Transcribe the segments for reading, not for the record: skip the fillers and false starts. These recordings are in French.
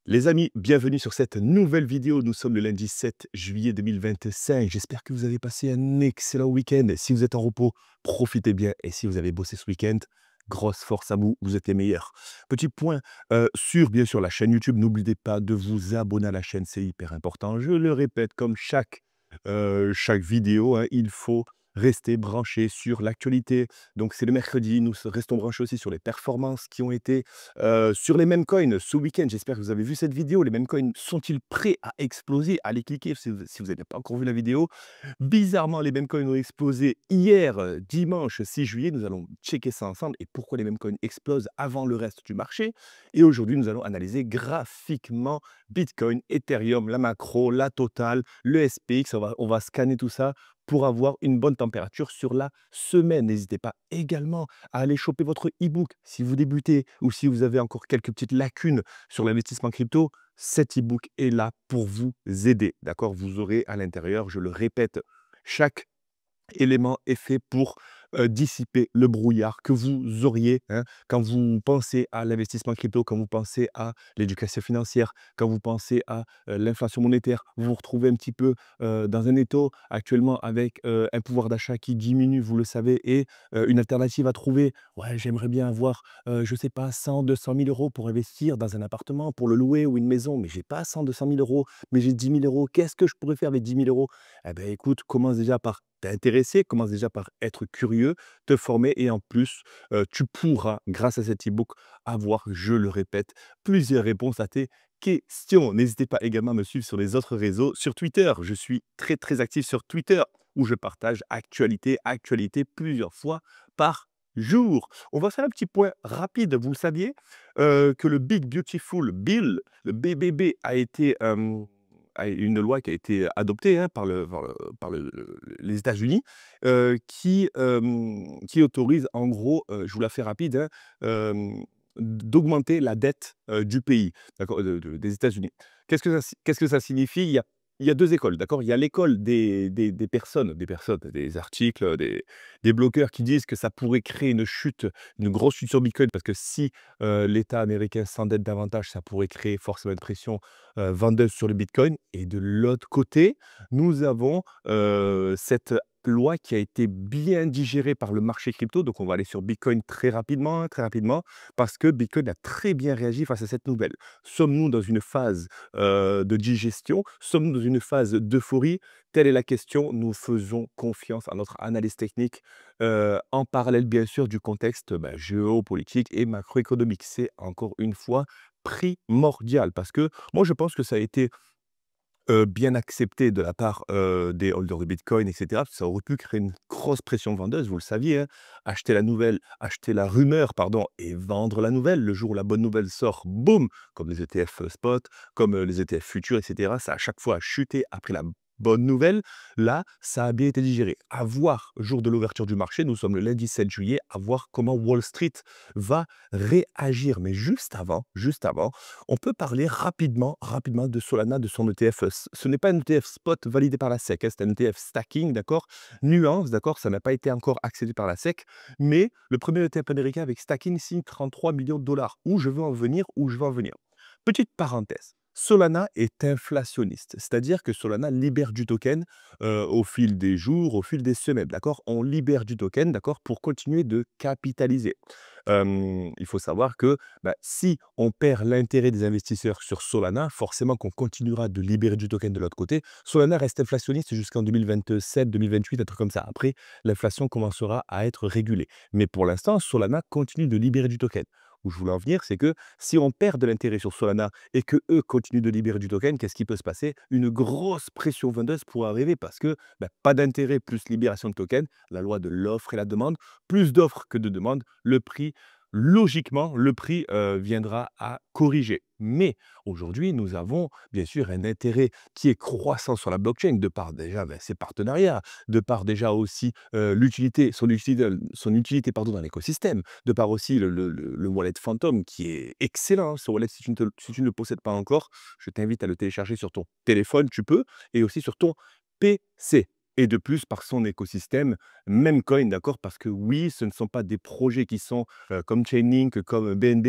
Les amis, bienvenue sur cette nouvelle vidéo. Nous sommes le lundi 7 juillet 2025. J'espère que vous avez passé un excellent week-end. Si vous êtes en repos, profitez bien. Et si vous avez bossé ce week-end, grosse force à vous, vous êtes les meilleurs. Petit point sur, bien sûr, la chaîne YouTube. N'oubliez pas de vous abonner à la chaîne, c'est hyper important. Je le répète, comme chaque vidéo, hein, il faut rester branché sur l'actualité. Donc, c'est le mercredi. Nous restons branchés aussi sur les performances qui ont été sur les meme coins ce week-end. J'espère que vous avez vu cette vidéo. Les meme coins sont-ils prêts à exploser? Allez cliquer si vous n'avez pas encore vu la vidéo. Bizarrement, les meme coins ont explosé hier, dimanche 6 juillet. Nous allons checker ça ensemble et pourquoi les meme coins explosent avant le reste du marché. Et aujourd'hui, nous allons analyser graphiquement Bitcoin, Ethereum, la macro, la totale, le SPX. On va scanner tout ça pour avoir une bonne température sur la semaine. N'hésitez pas également à aller choper votre e-book. Si vous débutez ou si vous avez encore quelques petites lacunes sur l'investissement crypto, cet e-book est là pour vous aider. D'accord? Vous aurez à l'intérieur, je le répète, chaque élément est fait pour dissiper le brouillard que vous auriez hein, quand vous pensez à l'investissement crypto, quand vous pensez à l'éducation financière, quand vous pensez à l'inflation monétaire. Vous vous retrouvez un petit peu dans un étau actuellement avec un pouvoir d'achat qui diminue, vous le savez, et une alternative à trouver. Ouais, j'aimerais bien avoir, je ne sais pas, 100, 200 000 euros pour investir dans un appartement, pour le louer ou une maison, mais j'ai pas 100, 200 000 euros, mais j'ai 10 000 euros. Qu'est-ce que je pourrais faire avec 10 000 euros? Eh bien, écoute, commence déjà par t'intéresser, commence déjà par être curieux, te former et en plus, tu pourras, grâce à cet e-book, avoir, je le répète, plusieurs réponses à tes questions. N'hésitez pas également à me suivre sur les autres réseaux. Sur Twitter, je suis très, très actif sur Twitter où je partage actualité plusieurs fois par jour. On va faire un petit point rapide. Vous le saviez que le Big Beautiful Bill, le BBB, a une loi qui a été adoptée hein, par les États-Unis, qui autorise en gros, je vous la fais rapide, hein, d'augmenter la dette du pays, d'accord, des États-Unis. Qu'est-ce que ça signifie? Il y a deux écoles, d'accord? Il y a l'école des articles, des blogueurs qui disent que ça pourrait créer une grosse chute sur Bitcoin parce que si l'État américain s'endette davantage, ça pourrait créer forcément une pression vendeuse sur le Bitcoin. Et de l'autre côté, nous avons cette loi qui a été bien digérée par le marché crypto. Donc, on va aller sur Bitcoin très rapidement, hein, très rapidement, parce que Bitcoin a très bien réagi face à cette nouvelle. Sommes-nous dans une phase de digestion? Sommes-nous dans une phase d'euphorie? Telle est la question. Nous faisons confiance à notre analyse technique en parallèle, bien sûr, du contexte géopolitique et macroéconomique. C'est encore une fois primordial parce que moi, je pense que ça a été bien accepté de la part des holders de Bitcoin, et cetera. Ça aurait pu créer une grosse pression vendeuse, vous le saviez, hein. Acheter la rumeur, pardon, et vendre la nouvelle. Le jour où la bonne nouvelle sort, boum! Comme les ETF spot, comme les ETF futurs, et cetera. Ça, à chaque fois, a chuté après la bonne nouvelle. Là, ça a bien été digéré. À voir, jour de l'ouverture du marché, nous sommes le lundi 7 juillet, à voir comment Wall Street va réagir. Mais juste avant, on peut parler rapidement de Solana, de son ETF. Ce n'est pas un ETF spot validé par la SEC, hein, c'est un ETF stacking, d'accord? Nuance, d'accord? Ça n'a pas été encore accédé par la SEC, mais le premier ETF américain avec stacking signe 33 millions de dollars. Où je veux en venir? Où je veux en venir? Petite parenthèse. Solana est inflationniste, c'est-à-dire que Solana libère du token au fil des jours, au fil des semaines, d'accord? On libère du token, d'accord, pour continuer de capitaliser. Il faut savoir que si on perd l'intérêt des investisseurs sur Solana, forcément qu'on continuera de libérer du token de l'autre côté. Solana reste inflationniste jusqu'en 2027-2028, un truc comme ça. Après, l'inflation commencera à être régulée. Mais pour l'instant, Solana continue de libérer du token. Où je voulais en venir, c'est que si on perd de l'intérêt sur Solana et que eux continuent de libérer du token, qu'est-ce qui peut se passer? Une grosse pression vendeuse pourrait arriver parce que pas d'intérêt plus libération de token, la loi de l'offre et la demande, plus d'offres que de demandes, logiquement, le prix viendra à corriger. Mais aujourd'hui, nous avons bien sûr un intérêt qui est croissant sur la blockchain, de par déjà ses partenariats, de par déjà aussi son utilité pardon, dans l'écosystème, de par aussi le wallet Phantom qui est excellent, hein. Ce wallet, si tu ne le possèdes pas encore, je t'invite à le télécharger sur ton téléphone, tu peux, et aussi sur ton PC. et de plus par son écosystème Memcoin, d'accord? Parce que oui, ce ne sont pas des projets qui sont, comme Chainlink, comme BNB,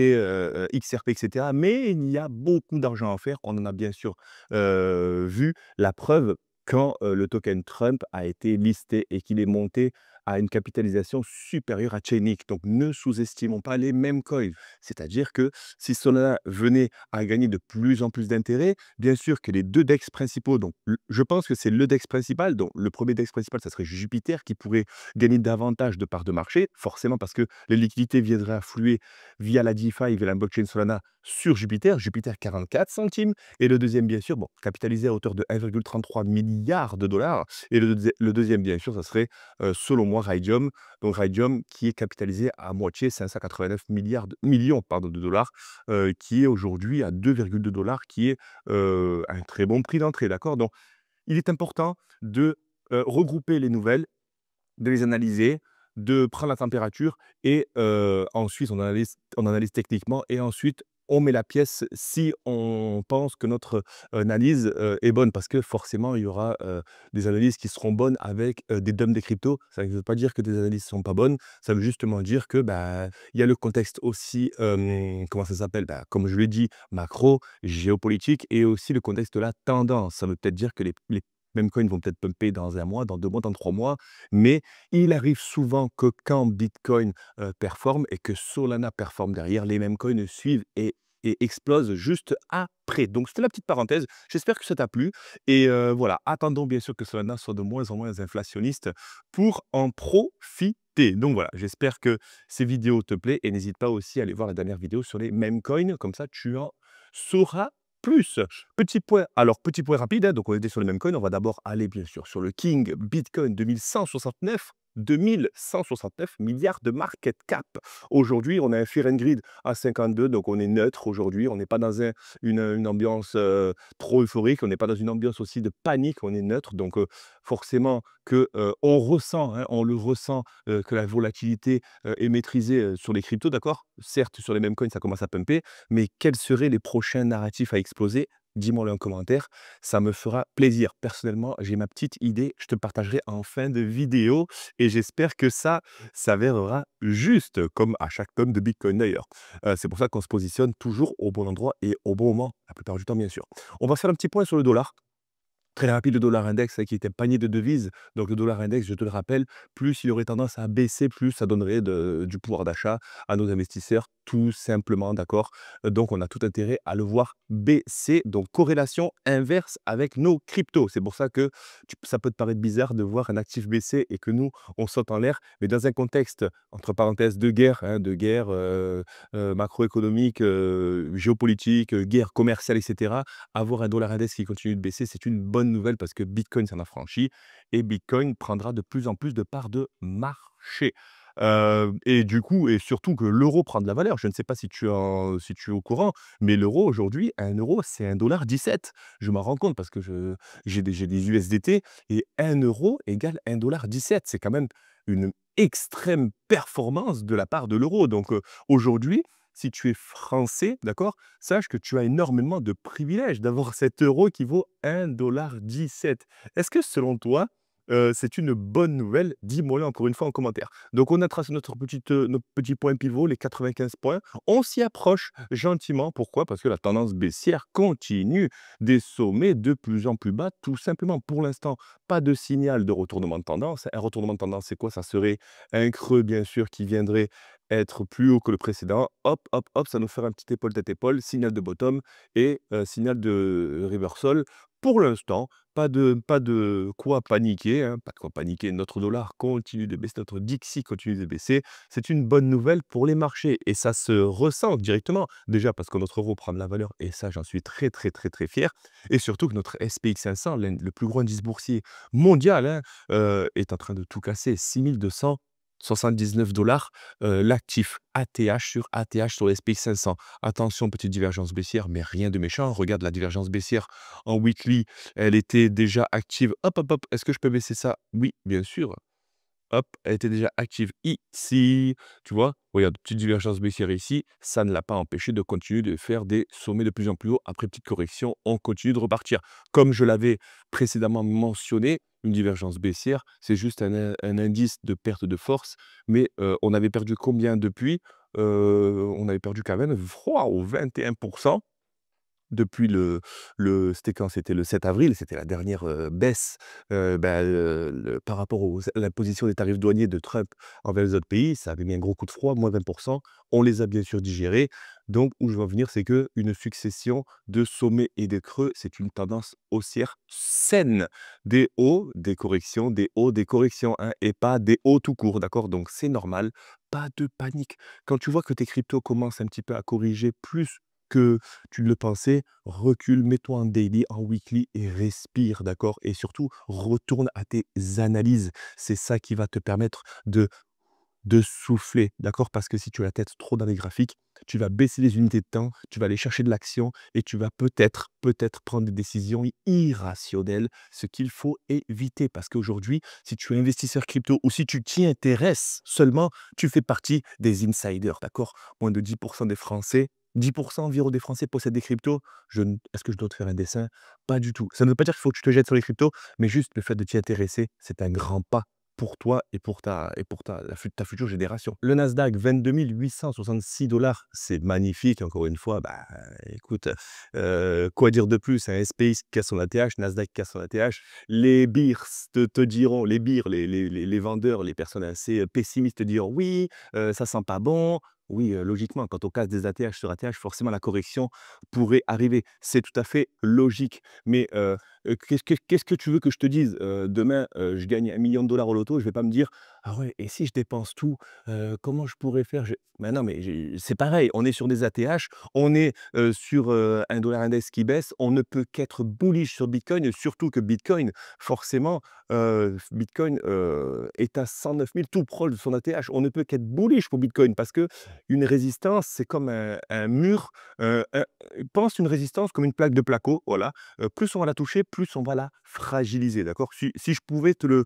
XRP et cetera, mais il y a beaucoup d'argent à faire. On en a bien sûr, vu la preuve quand, le token Trump a été listé et qu'il est monté à une capitalisation supérieure à Chainlink. Donc ne sous-estimons pas les Memcoins. C'est-à-dire que si Solana venait à gagner de plus en plus d'intérêt, bien sûr que les 2 DEX principaux, donc je pense que c'est le DEX principal, donc le premier DEX principal, ça serait Jupiter qui pourrait gagner davantage de parts de marché, forcément parce que les liquidités viendraient affluer via la DeFi, via la blockchain Solana sur Jupiter, Jupiter 44 centimes et le deuxième bien sûr, bon, capitalisé à hauteur de 1,33 milliard de dollars et le deuxième bien sûr, ça serait, selon moi Raydium, donc Raydium qui est capitalisé à moitié 589 millions pardon, de dollars, qui est aujourd'hui à 2,2 dollars, qui est, un très bon prix d'entrée, d'accord? Donc il est important de, regrouper les nouvelles, de les analyser, de prendre la température et ensuite on analyse techniquement et ensuite on met la pièce si on pense que notre analyse, est bonne. Parce que forcément il y aura, des analyses qui seront bonnes avec, des dumps des cryptos. Ça ne veut pas dire que des analyses ne sont pas bonnes, ça veut justement dire que, bah, il y a le contexte aussi, comment ça s'appelle? Bah, comme je l'ai dit, macro, géopolitique et aussi le contexte de la tendance. Ça veut peut-être dire que les mêmes coins vont peut-être pumper dans 1 mois, dans 2 mois, dans 3 mois, mais il arrive souvent que quand Bitcoin, performe et que Solana performe derrière, les mêmes coins suivent et explosent juste après. Donc c'était la petite parenthèse. J'espère que ça t'a plu et voilà, attendons bien sûr que Solana soit de moins en moins inflationniste pour en profiter. Donc voilà, j'espère que ces vidéos te plaisent et n'hésite pas aussi à aller voir la dernière vidéo sur les mêmes coins, comme ça tu en sauras plus. Petit point rapide, hein, donc on était sur les mêmes coins, on va d'abord aller bien sûr sur le King Bitcoin 2169 milliards de market cap. Aujourd'hui, on a un Fear and Greed à 52, donc on est neutre aujourd'hui. On n'est pas dans une ambiance trop euphorique, on n'est pas dans une ambiance aussi de panique, on est neutre. Donc forcément que on ressent, hein, on le ressent, que la volatilité est maîtrisée sur les cryptos, d'accord? Certes, sur les mêmes coins, ça commence à pumper, mais quels seraient les prochains narratifs à exploser? Dis-moi-le en commentaire, ça me fera plaisir. Personnellement, j'ai ma petite idée, je te partagerai en fin de vidéo et j'espère que ça s'avérera juste, comme à chaque tonne de Bitcoin d'ailleurs. C'est pour ça qu'on se positionne toujours au bon endroit et au bon moment, la plupart du temps bien sûr. On va faire un petit point sur le dollar. Très rapide, le dollar index, qui est un panier de devises. Donc le dollar index, je te le rappelle, plus il aurait tendance à baisser, plus ça donnerait du pouvoir d'achat à nos investisseurs, tout simplement, d'accord? Donc on a tout intérêt à le voir baisser. Donc corrélation inverse avec nos cryptos. C'est pour ça que ça peut te paraître bizarre de voir un actif baisser et que nous, on saute en l'air. Mais dans un contexte, entre parenthèses, de guerre, hein, macroéconomique, géopolitique, guerre commerciale, etc., avoir un dollar index qui continue de baisser, c'est une bonne nouvelle parce que Bitcoin s'en affranchit et Bitcoin prendra de plus en plus de parts de marché. Et du coup et surtout que l'euro prend de la valeur. Je ne sais pas si tu es au courant, mais l'euro aujourd'hui, 1 euro, c'est 1,17 $. Je m'en rends compte parce que j'ai des USDT et 1 euro égale 1,17 $. C'est quand même une extrême performance de la part de l'euro. Donc, aujourd'hui, si tu es français, d'accord, sache que tu as énormément de privilèges d'avoir cet euro qui vaut 1,17 $. Est-ce que selon toi, c'est une bonne nouvelle? Dis-moi-le encore une fois en commentaire. Donc on a tracé notre petit point pivot, les 95 points. On s'y approche gentiment. Pourquoi? Parce que la tendance baissière continue, des sommets de plus en plus bas, tout simplement. Pour l'instant, pas de signal de retournement de tendance. Un retournement de tendance, c'est quoi? Ça serait un creux, bien sûr, qui viendrait être plus haut que le précédent. Hop, hop, hop, ça nous ferait un petit épaule tête épaule, signal de bottom et signal de reversal. Pour l'instant, pas de quoi paniquer, hein, pas de quoi paniquer. Notre dollar continue de baisser, notre Dixie continue de baisser. C'est une bonne nouvelle pour les marchés et ça se ressent directement. Déjà parce que notre euro prend de la valeur et ça, j'en suis très, très, très, très fier. Et surtout que notre SPX 500, le plus gros indice boursier mondial, hein, est en train de tout casser. 6 279 $, l'actif ATH sur le SPX 500. Attention, petite divergence baissière, mais rien de méchant. Regarde la divergence baissière en weekly, elle était déjà active. Hop, hop, hop, est-ce que je peux baisser ça? Oui, bien sûr. hop, elle était déjà active ici, tu vois? Regarde, petite divergence baissière ici, ça ne l'a pas empêché de continuer de faire des sommets de plus en plus hauts. Après petite correction, on continue de repartir. Comme je l'avais précédemment mentionné, une divergence baissière, c'est juste un indice de perte de force, mais on avait perdu combien depuis? On avait perdu quand même, waouh, 21 depuis c'était quand? C'était le 7 avril, c'était la dernière, baisse, le par rapport aux l'imposition des tarifs douaniers de Trump envers les autres pays, ça avait mis un gros coup de froid, moins 20. On les a bien sûr digérés. Donc où je veux en venir, c'est qu'une succession de sommets et de creux, c'est une tendance haussière saine. Des hauts, des corrections, des hauts, des corrections, hein, et pas des hauts tout court, d'accord? Donc c'est normal, pas de panique. Quand tu vois que tes cryptos commencent un petit peu à corriger plus que tu le pensais, recule, mets-toi en daily, en weekly et respire, d'accord? Et surtout, retourne à tes analyses. C'est ça qui va te permettre de souffler, d'accord? Parce que si tu as la tête trop dans les graphiques, tu vas baisser les unités de temps, tu vas aller chercher de l'action et tu vas peut-être prendre des décisions irrationnelles, ce qu'il faut éviter. Parce qu'aujourd'hui, si tu es investisseur crypto ou si tu t'y intéresses seulement, tu fais partie des insiders, d'accord? Moins de 10% des Français, 10% environ des Français possèdent des cryptos. Est-ce que je dois te faire un dessin? Pas du tout. Ça ne veut pas dire qu'il faut que tu te jettes sur les cryptos, mais juste le fait de t'y intéresser, c'est un grand pas pour toi et pour ta future génération. Le Nasdaq, 22 866 $, c'est magnifique. Encore une fois, bah, écoute, quoi dire de plus? Un SPX qui a son ATH, Nasdaq qui a son ATH. Les bears te diront, les bears, les vendeurs, les personnes assez pessimistes te diront: «Oui, ça sent pas bon». Oui, logiquement, quand on casse des ATH sur ATH, forcément la correction pourrait arriver. C'est tout à fait logique. Mais qu'est-ce que tu veux que je te dise? Demain, je gagne 1 million de dollars au loto, je vais pas me dire: «Ah ouais, et si je dépense tout, comment je pourrais faire?» Mais non, mais c'est pareil, on est sur des ATH, on est, sur, un dollar index qui baisse, on ne peut qu'être bullish sur Bitcoin, surtout que Bitcoin, forcément, Bitcoin, est à 109 000, tout proche de son ATH. On ne peut qu'être bullish pour Bitcoin parce que une résistance, c'est comme un mur, pense une résistance comme une plaque de placo, voilà. Plus on va la toucher, plus on va la fragiliser, d'accord? Si je pouvais te le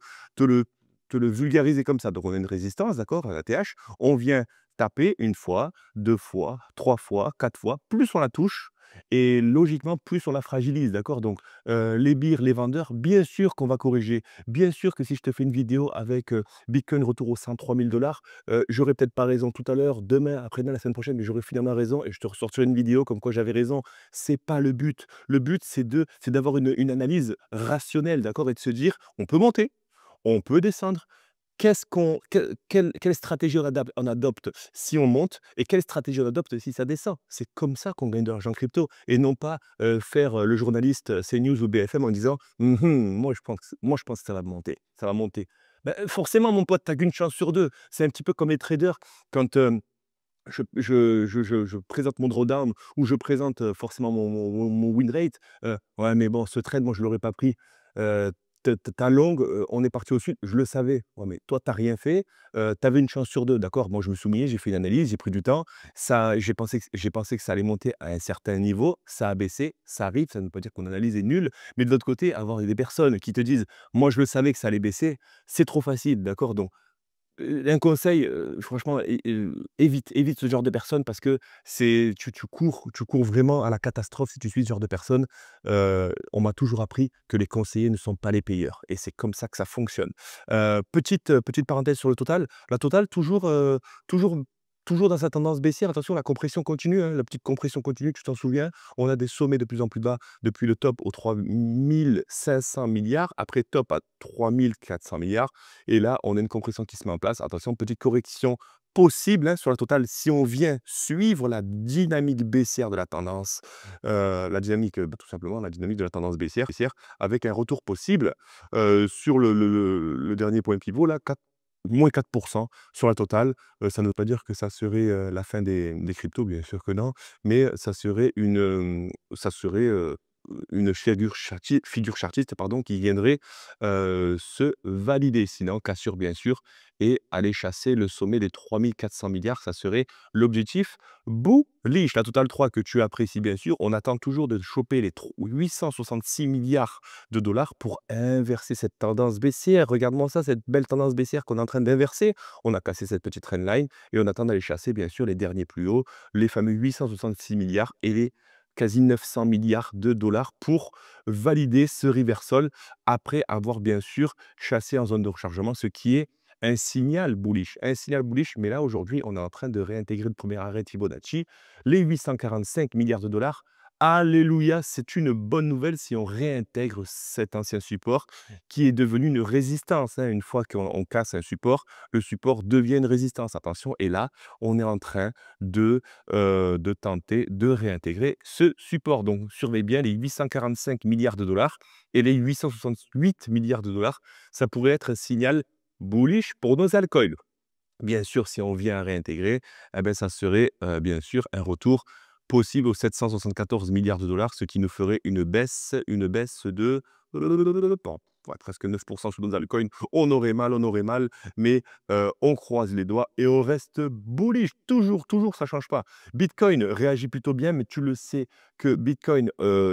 te le vulgariser comme ça, donc on a une résistance, d'accord, à la TH, on vient taper une fois, 2 fois, 3 fois, 4 fois, plus on la touche et logiquement, plus on la fragilise, d'accord? Donc les bires, les vendeurs, bien sûr qu'on va corriger. Bien sûr que si je te fais une vidéo avec, Bitcoin retour aux 103 000 $, j'aurais peut-être pas raison tout à l'heure, demain, après-demain, la semaine prochaine, mais j'aurais finalement raison et je te ressortirai une vidéo comme quoi j'avais raison. C'est pas le but. Le but, c'est d'avoir une analyse rationnelle, d'accord? Et de se dire: «On peut monter, on peut descendre. Quelle stratégie on adopte si on monte et quelle stratégie on adopte si ça descend?» C'est comme ça qu'on gagne de l'argent crypto et non pas, faire, le journaliste, CNews ou BFM en disant: «Mmh moi je pense que ça va monter, ça va monter». Bah, forcément mon pote, tu as qu'une chance sur 2. C'est un petit peu comme les traders quand, je présente mon drawdown ou je présente, forcément mon win rate, «Ouais, mais bon, ce trade, moi, je l'aurais pas pris». Ta longue, on est parti au sud, je le savais. Ouais, mais toi, tu as rien fait, tu avais une chance sur 2, d'accord? Moi, je me suis soumis, j'ai fait une analyse, j'ai pris du temps. Ça j'ai pensé que ça allait monter à un certain niveau, ça a baissé, ça arrive, ça ne veut pas dire que mon analyse est nulle, mais de l'autre côté, avoir des personnes qui te disent: «Moi, je le savais que ça allait baisser», c'est trop facile, d'accord? Donc un conseil, franchement, évite ce genre de personnes parce que tu cours vraiment à la catastrophe si tu suis ce genre de personnes. On m'a toujours appris que les conseillers ne sont pas les payeurs et c'est comme ça que ça fonctionne. Petite parenthèse sur le total. La Total toujours toujours dans sa tendance baissière. Attention, la compression continue, hein, la petite compression continue, tu t'en souviens? On a des sommets de plus en plus bas depuis le top aux 3 500 milliards, après top à 3 400 milliards. Et là, on a une compression qui se met en place. Attention, petite correction possible, hein, sur la totale si on vient suivre la dynamique baissière de la tendance, la dynamique, tout simplement la dynamique de la tendance baissière avec un retour possible, sur le dernier point pivot là, moins 4 sur la totale. Ça ne veut pas dire que ça serait, la fin des cryptos, bien sûr que non, mais ça serait une figure chartiste pardon, qui viendrait, se valider. Sinon, cassure bien sûr et aller chasser le sommet des 3 400 milliards, ça serait l'objectif bullish. La Total 3 que tu apprécies bien sûr, on attend toujours de choper les 866 milliards de dollars pour inverser cette tendance baissière. Regarde-moi ça, cette belle tendance baissière qu'on est en train d'inverser. On a cassé cette petite trendline et on attend d'aller chasser bien sûr les derniers plus hauts, les fameux 866 milliards et les quasi 900 milliards de dollars pour valider ce reversal après avoir bien sûr chassé en zone de rechargement, ce qui est un signal bullish. Un signal bullish, mais là aujourd'hui, on est en train de réintégrer le premier arrêt Fibonacci, les 845 milliards de dollars. Alléluia, c'est une bonne nouvelle si on réintègre cet ancien support qui est devenu une résistance, hein. Une fois qu'on casse un support, le support devient une résistance. Attention, et là, on est en train de tenter de réintégrer ce support. Donc, surveille bien les 845 milliards de dollars et les 868 milliards de dollars. Ça pourrait être un signal bullish pour nos altcoins. Bien sûr, si on vient à réintégrer, eh ben, ça serait bien sûr un retour possible aux 774 milliards de dollars, ce qui nous ferait une baisse de bon, ouais, presque 9% sur nos altcoins. On aurait mal, mais on croise les doigts et on reste bullish. Toujours, toujours, ça ne change pas. Bitcoin réagit plutôt bien, mais tu le sais que Bitcoin,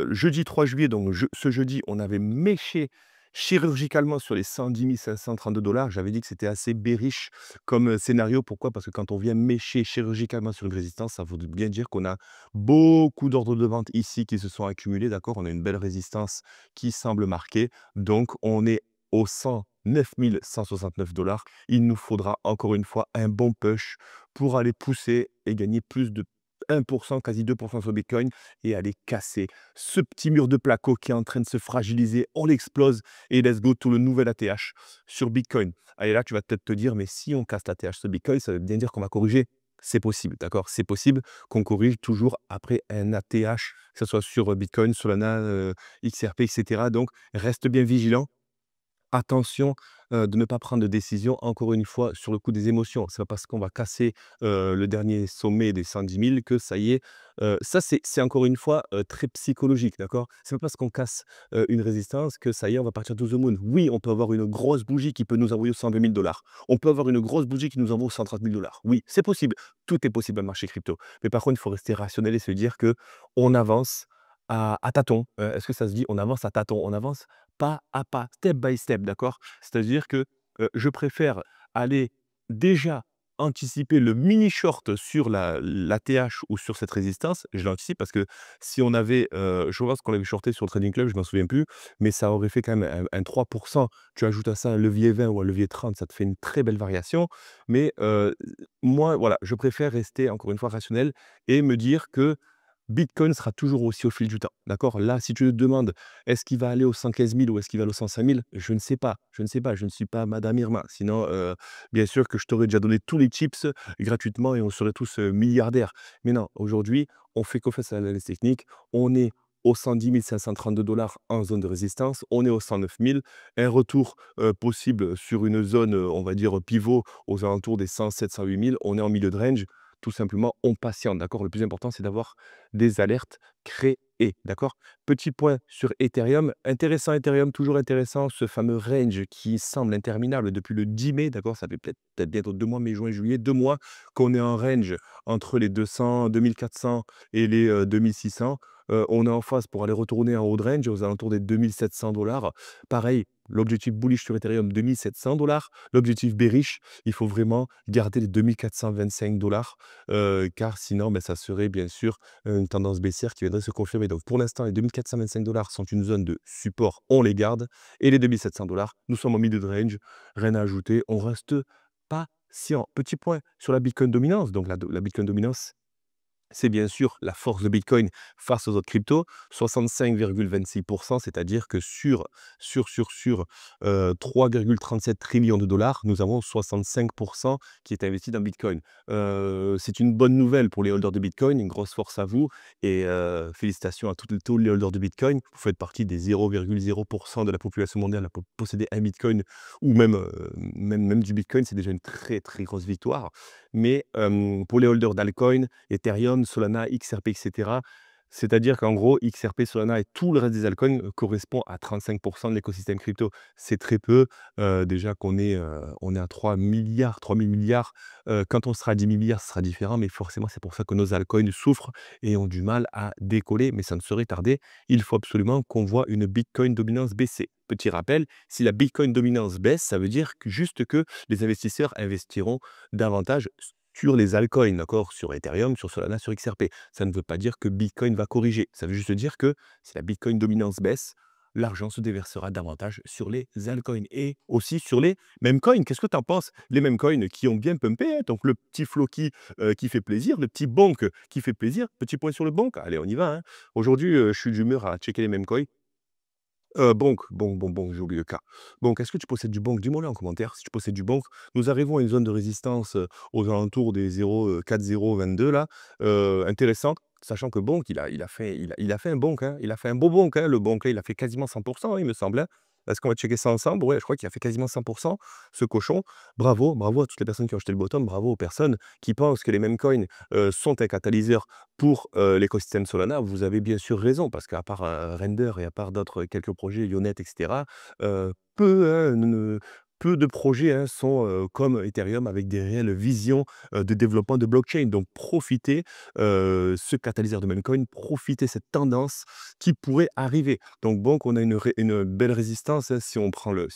jeudi 3 juillet, donc ce jeudi, on avait méché chirurgicalement sur les 110 532 dollars. J'avais dit que c'était assez bearish comme scénario. Pourquoi? Parce que quand on vient mécher chirurgicalement sur une résistance, ça veut bien dire qu'on a beaucoup d'ordres de vente ici qui se sont accumulés, d'accord? On a une belle résistance qui semble marquée. Donc, on est aux 109 169 dollars. Il nous faudra encore une fois un bon push pour aller pousser et gagner plus de 1%, quasi 2% sur Bitcoin et aller casser ce petit mur de placo qui est en train de se fragiliser. On l'explose et let's go tout le nouvel ATH sur Bitcoin. Allez, là, tu vas peut-être te dire, mais si on casse l'ATH sur Bitcoin, ça veut bien dire qu'on va corriger. C'est possible, d'accord? C'est possible qu'on corrige toujours après un ATH, que ce soit sur Bitcoin, Solana, XRP, etc. Donc, reste bien vigilant. Attention, de ne pas prendre de décision, encore une fois, sur le coup des émotions. C'est pas parce qu'on va casser, le dernier sommet des 110 000 que ça y est, ça c'est encore une fois, très psychologique, d'accord? C'est pas parce qu'on casse, une résistance que ça y est, on va partir to the moon. Oui, on peut avoir une grosse bougie qui peut nous envoyer aux 120 000 dollars. On peut avoir une grosse bougie qui nous envoie aux 130 000 dollars. Oui, c'est possible. Tout est possible dans le marché crypto. Mais par contre, il faut rester rationnel et se dire que on avance à tâtons. Est-ce que ça se dit? On avance à tâtons. On avance pas à pas, step by step, d'accord? C'est-à-dire que, je préfère aller déjà anticiper le mini short sur l'ATH ou sur cette résistance. Je l'anticipe parce que si on avait, je pense qu'on l'avait shorté sur le Trading Club, je m'en souviens plus, mais ça aurait fait quand même un 3. Tu ajoutes à ça un levier 20 ou un levier 30, ça te fait une très belle variation. Mais, moi, voilà, je préfère rester encore une fois rationnel et me dire que Bitcoin sera toujours aussi au fil du temps, d'accord? Là, si tu te demandes: «Est-ce qu'il va aller aux 115 000 ou est-ce qu'il va aller aux 105 000?» Je ne sais pas, je ne sais pas, je ne suis pas madame Irma. Sinon, bien sûr que je t'aurais déjà donné tous les chips gratuitement et on serait tous, milliardaires. Mais non, aujourd'hui, on fait confiance à l'analyse technique. On est aux 110 532 dollars en zone de résistance. On est aux 109 000. Un retour, possible sur une zone, on va dire pivot aux alentours des 107-108 000. On est en milieu de range. Tout simplement, on patiente, d'accord? Le plus important, c'est d'avoir des alertes créées, d'accord? Petit point sur Ethereum. Intéressant Ethereum, toujours intéressant, ce fameux range qui semble interminable depuis le 10 mai, d'accord? Ça fait peut-être bientôt 2 mois, mai, juin, juillet, 2 mois qu'on est en range entre les 200, 2400 et les 2600. On est en phase pour aller retourner en haut de range aux alentours des 2700 dollars. Pareil, l'objectif bullish sur Ethereum, 2700 dollars. L'objectif bearish, il faut vraiment garder les 2425 dollars car sinon, ça serait bien sûr une tendance baissière qui viendrait se confirmer. Donc pour l'instant, les 2425 dollars sont une zone de support, on les garde. Et les 2700 dollars, nous sommes au milieu de range, rien à ajouter, on reste patient. Petit point sur la Bitcoin dominance. Donc la Bitcoin dominance, c'est bien sûr la force de Bitcoin face aux autres cryptos, 65,26%, c'est-à-dire que sur 3,37 trillions de dollars, nous avons 65% qui est investi dans Bitcoin. C'est une bonne nouvelle pour les holders de Bitcoin, une grosse force à vous et félicitations à tous les holders de Bitcoin. Vous faites partie des 0,0% de la population mondiale à posséder un Bitcoin ou même du Bitcoin, c'est déjà une très, très grosse victoire. Mais pour les holders d'altcoin, Ethereum, Solana, XRP, etc. C'est-à-dire qu'en gros, XRP, Solana et tout le reste des altcoins correspond à 35 de l'écosystème crypto. C'est très peu, déjà on est à 3 000 000 000, 3 000 000 000 quand on sera à 10 000 000 000, ce sera différent, mais forcément, c'est pour ça que nos altcoins souffrent et ont du mal à décoller, mais ça ne saurait tarder. Il faut absolument qu'on voit une Bitcoin dominance baisser. Petit rappel, si la Bitcoin dominance baisse, ça veut dire que juste que les investisseurs investiront davantage sur les altcoins, d'accord? Sur Ethereum, sur Solana, sur XRP. Ça ne veut pas dire que Bitcoin va corriger. Ça veut juste dire que si la Bitcoin dominance baisse, l'argent se déversera davantage sur les altcoins et aussi sur les meme coins. Qu'est-ce que tu en penses? Les meme coins qui ont bien pumpé, hein, donc le petit Floki qui fait plaisir, le petit Bonk qui fait plaisir. Petit point sur le Bonk. Allez, on y va, hein. Aujourd'hui, je suis d'humeur à checker les meme coins. Bonk, j'ai oublié le K. Bonk, est-ce que tu possèdes du Bonk? Dis-moi-le en commentaire si tu possèdes du Bonk. Nous arrivons à une zone de résistance, aux alentours des 0,4022 là, intéressante, sachant que Bonk, il a fait un Bonk, hein, il a fait un beau Bonk, hein, le Bonk là, il a fait quasiment 100 il me semble, hein. Est-ce qu'on va checker ça ensemble? Ouais, je crois qu'il a fait quasiment 100 ce cochon. Bravo, bravo à toutes les personnes qui ont acheté le bottom, bravo aux personnes qui pensent que les mêmes coins, sont un catalyseur pour, l'écosystème Solana. Vous avez bien sûr raison parce qu'à part, Render et à part d'autres quelques projets, Ionet et cetera, peu de projets, hein, sont, comme Ethereum avec des réelles visions, de développement de blockchain. Donc profitez, ce catalyseur de Memecoin, profitez cette tendance qui pourrait arriver. Donc bon, qu'on a une belle résistance, hein, si on prend le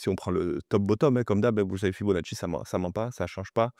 top bottom, hein, comme d'hab, hein, vous savez Fibonacci ça ment pas, ça change pas,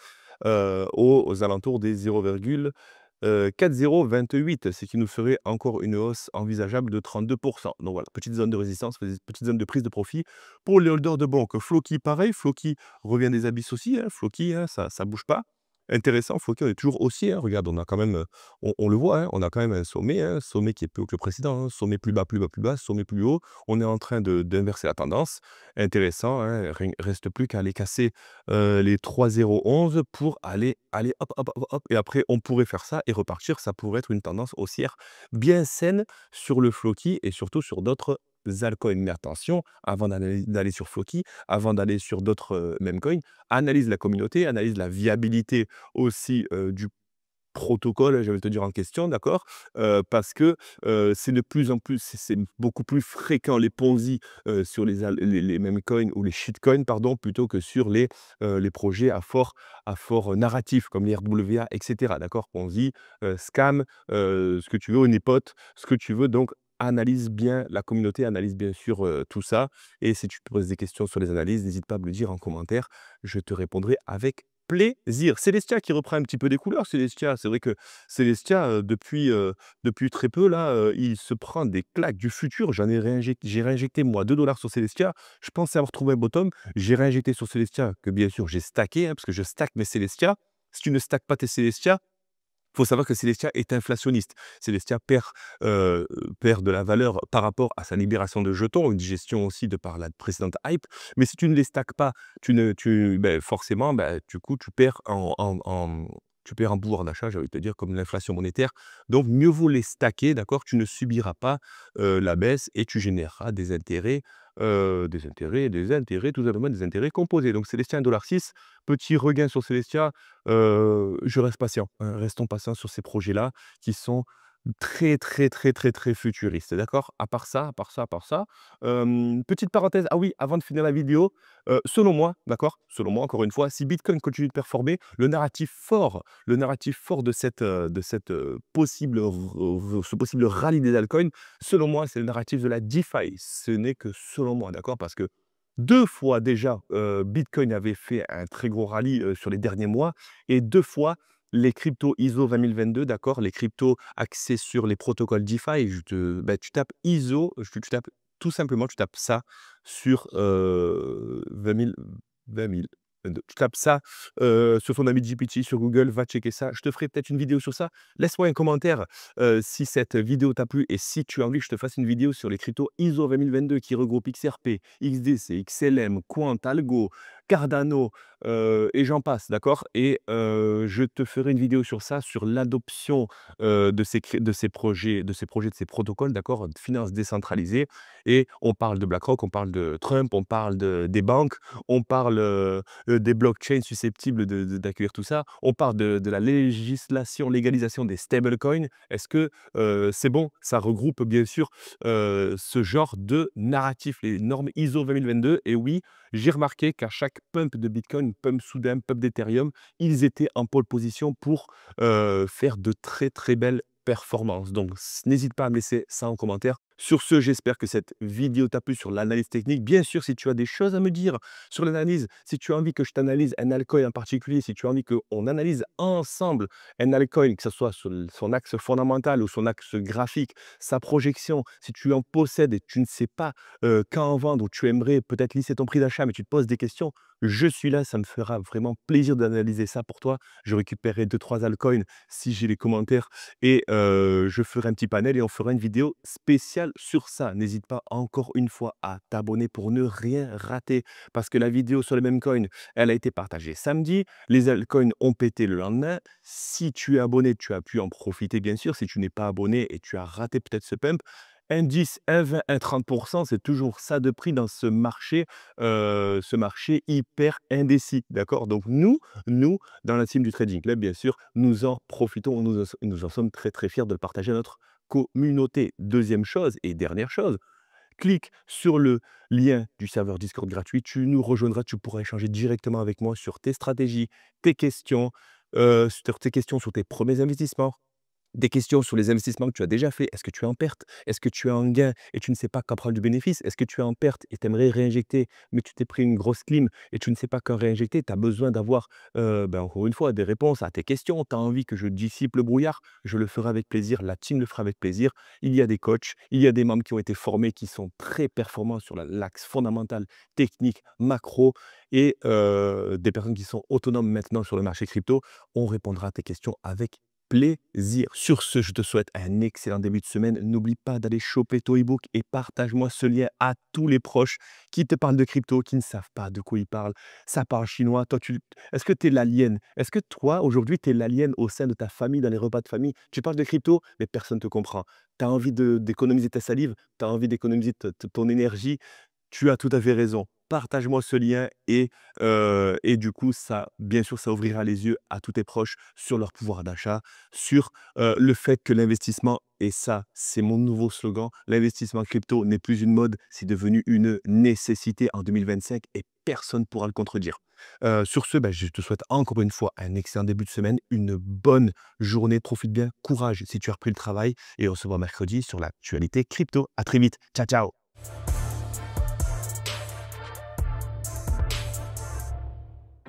aux alentours des 0,4028, ce qui nous ferait encore une hausse envisageable de 32. Donc voilà, petite zone de résistance, petite zone de prise de profit pour les holders de banque. Floki, pareil, Floki revient des abysses aussi, hein, Floki, hein, ça bouge pas. Intéressant, Floki, on est toujours haussier, hein, regarde, on a quand même, on le voit, hein, on a quand même un sommet, hein, sommet qui est plus haut que le précédent, hein, sommet plus bas, plus bas, plus bas, sommet plus haut. On est en train d'inverser la tendance. Intéressant, hein, reste plus qu'à aller casser les 3,011 pour aller hop, hop, hop, hop et après on pourrait faire ça et repartir. Ça pourrait être une tendance haussière bien saine sur le Floki et surtout sur d'autres altcoins. Mais attention, avant d'aller sur Floki, avant d'aller sur d'autres, meme coins, analyse la communauté, analyse la viabilité aussi, du protocole, je vais te dire en question, d'accord? Parce que, c'est de plus en plus c'est beaucoup plus fréquent les Ponzi, sur les meme coins ou les shitcoins pardon, plutôt que sur les projets à fort narratif comme les RWA et cetera, d'accord? Ponzi, scam, ce que tu veux, honeypot, ce que tu veux donc analyse bien la communauté, analyse bien sûr, tout ça et si tu te poses des questions sur les analyses, n'hésite pas à me le dire en commentaire, je te répondrai avec plaisir. Celestia qui reprend un petit peu des couleurs, Celestia. C'est vrai que Celestia, depuis très peu là, il se prend des claques du futur. J'ai réinjecté moi 2 sur Celestia. Je pensais avoir trouvé un bottom. J'ai réinjecté sur Celestia que bien sûr j'ai stacké, hein, parce que je stack mes Celestia. Si tu ne stacks pas tes Celestia, faut savoir que Celestia est inflationniste. Celestia perd de la valeur par rapport à sa libération de jetons, une gestion aussi de par la précédente hype. Mais si tu ne les stacks pas, forcément, du coup, tu perds en pouvoir d'achat, j'ai envie de te dire, comme l'inflation monétaire. Donc, mieux vaut les stacker, d'accord? Tu ne subiras pas la baisse et tu généreras des intérêts, tout simplement des intérêts composés. Donc, Celestia 1,06 $, petit regain sur Celestia. Je reste patient, hein, restons patients sur ces projets-là qui sont très, très, très, très, très futuristes, d'accord? À part ça, petite parenthèse, ah oui, avant de finir la vidéo, selon moi, d'accord? Selon moi, encore une fois, si Bitcoin continue de performer, le narratif fort de cette ce possible rallye des altcoins, selon moi, c'est le narratif de la DeFi. Ce n'est que selon moi, d'accord? Parce que 2 fois déjà, Bitcoin avait fait un très gros rallye, sur les derniers mois et 2 fois les cryptos ISO 20022, d'accord? Les cryptos axés sur les protocoles DeFi, tu tapes ISO, tu tapes tout simplement, tu tapes ça sur, 2022. Tu tapes ça, sur ton ami GPT, sur Google, va checker ça. Je te ferai peut-être une vidéo sur ça. Laisse-moi un commentaire, si cette vidéo t'a plu et si tu as envie que je te fasse une vidéo sur les cryptos ISO 20022 qui regroupent XRP, XDC, XLM, Quant, Algo, Cardano, et j'en passe, d'accord? Et je te ferai une vidéo sur ça, sur l'adoption, de ces protocoles, d'accord? De finances décentralisées et on parle de BlackRock, on parle de Trump, on parle des banques, on parle, des blockchains susceptibles d'accueillir tout ça. On parle de la légalisation des stablecoins. Est-ce que, c'est bon? Ça regroupe bien sûr, ce genre de narratif, les normes ISO 20022 et oui, j'ai remarqué qu'à chaque pump de Bitcoin, pump soudain, pump d'Ethereum, ils étaient en pole position pour, faire de très, très belles performances. Donc n'hésite pas à me laisser ça en commentaire. Sur ce, j'espère que cette vidéo t'a plu sur l'analyse technique. Bien sûr, si tu as des choses à me dire sur l'analyse, si tu as envie que je t'analyse un altcoin en particulier, si tu as envie qu'on analyse ensemble un altcoin, que ce soit sur son axe fondamental ou son axe graphique, sa projection, si tu en possèdes et tu ne sais pas quand en vendre ou tu aimerais peut-être lisser ton prix d'achat, mais tu te poses des questions, je suis là, ça me fera vraiment plaisir d'analyser ça pour toi. Je récupérerai deux trois altcoins si j'ai les commentaires et je ferai un petit panel et on fera une vidéo spéciale sur ça. N'hésite pas encore une fois à t'abonner pour ne rien rater parce que la vidéo sur les mêmes coins, elle a été partagée samedi. Les altcoins ont pété le lendemain. Si tu es abonné, tu as pu en profiter bien sûr. Si tu n'es pas abonné et tu as raté peut-être ce pump, un 10, un 20, un 30, c'est toujours ça de prix dans ce marché hyper indécis, d'accord? Donc nous, dans la team du Trading Club, bien sûr, nous en profitons, nous en sommes très, très fiers de le partager à notre communauté. Deuxième chose et dernière chose, clique sur le lien du serveur Discord gratuit, tu nous rejoindras, tu pourras échanger directement avec moi sur tes stratégies, sur tes questions sur tes premiers investissements, des questions sur les investissements que tu as déjà fait. Est-ce que tu es en perte? Est-ce que tu es en gain et tu ne sais pas quand prendre du bénéfice? Est-ce que tu es en perte et tu aimerais réinjecter, mais tu t'es pris une grosse clim et tu ne sais pas quand réinjecter? Tu as besoin d'avoir, encore une fois, des réponses à tes questions. Tu as envie que je dissipe le brouillard? Je le ferai avec plaisir, la team le fera avec plaisir. Il y a des coachs, il y a des membres qui ont été formés, qui sont très performants sur l'axe fondamental, technique, macro et des personnes qui sont autonomes maintenant sur le marché crypto. On répondra à tes questions avec plaisir. Sur ce, je te souhaite un excellent début de semaine. N'oublie pas d'aller choper ton ebook et partage-moi ce lien à tous les proches qui te parlent de crypto, qui ne savent pas de quoi ils parlent. Ça parle chinois. Toi, est-ce que tu es l'alien? Est-ce que toi, aujourd'hui, tu es l'alien au sein de ta famille, dans les repas de famille? Tu parles de crypto, mais personne ne te comprend. Tu as envie d'économiser ta salive, tu as envie d'économiser ton énergie. Tu as tout à fait raison. Partage-moi ce lien et du coup, ça, bien sûr, ça ouvrira les yeux à tous tes proches sur leur pouvoir d'achat, sur, le fait que l'investissement et ça, c'est mon nouveau slogan, l'investissement crypto n'est plus une mode, c'est devenu une nécessité en 2025 et personne ne pourra le contredire. Sur ce, bah, je te souhaite encore une fois un excellent début de semaine, une bonne journée, profite bien, courage si tu as repris le travail et on se voit mercredi sur l'actualité crypto. À très vite. Ciao, ciao.